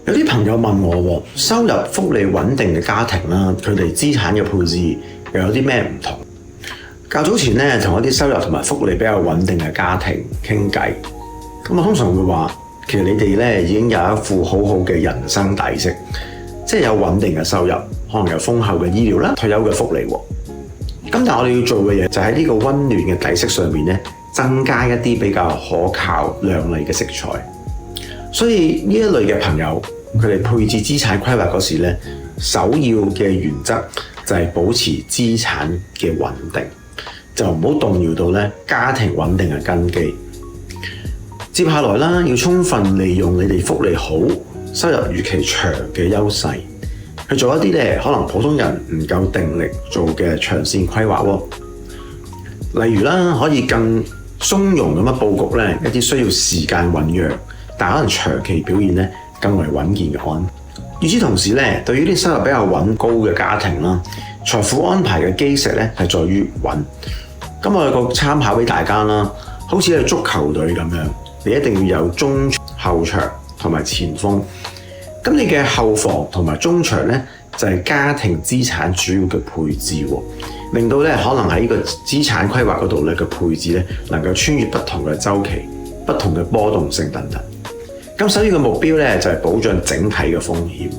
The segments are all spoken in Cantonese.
有啲朋友問我，收入福利穩定嘅家庭啦，佢哋資產嘅配置又有啲咩唔同？較早前咧，同一啲收入同埋福利比較穩定嘅家庭傾偈，咁我通常會話，其實你哋咧已經有一副好好嘅人生底色，即係有穩定嘅收入，可能有豐厚嘅醫療啦、退休嘅福利喎。咁但係我哋要做嘅嘢就喺呢個溫暖嘅底色上面咧，增加一啲比較可靠、亮麗嘅色彩。所以呢一類嘅朋友，佢哋配置資產規劃嗰時咧，首要嘅原則就係保持資產嘅穩定，就唔好動搖到咧家庭穩定嘅根基。接下來啦，要充分利用你哋福利好、收入預期長嘅優勢，去做一啲咧可能普通人唔夠定力做嘅長線規劃喎。例如啦，可以更鬆容咁樣佈局咧一啲需要時間醖釀，但可能長期表現咧更為穩健嘅安排。與此同時咧，對於啲收入比較穩高嘅家庭啦，財富安排嘅基石咧係在於穩。咁我有個參考俾大家啦，好似係足球隊咁樣，你一定要有中場、後場同埋前鋒。咁你嘅後防同埋中場咧就係家庭資產主要嘅配置喎，令到咧可能喺呢個資產規劃嗰度咧嘅配置咧能夠穿越不同嘅週期、不同嘅波動性等等。咁首要嘅目標咧就係保障整體嘅風險，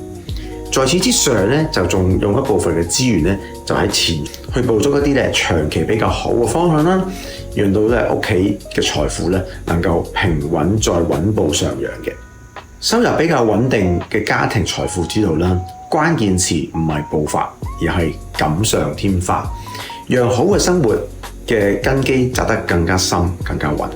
在此之上咧就仲用一部分嘅資源咧就喺前去捕捉一啲咧長期比較好嘅方向啦，讓到咧屋企嘅財富咧能夠平穩再穩步上揚嘅。收入比較穩定嘅家庭財富之道啦，關鍵詞唔係步伐，而係錦上添花，讓好嘅生活嘅根基扎得更加深、更加穩。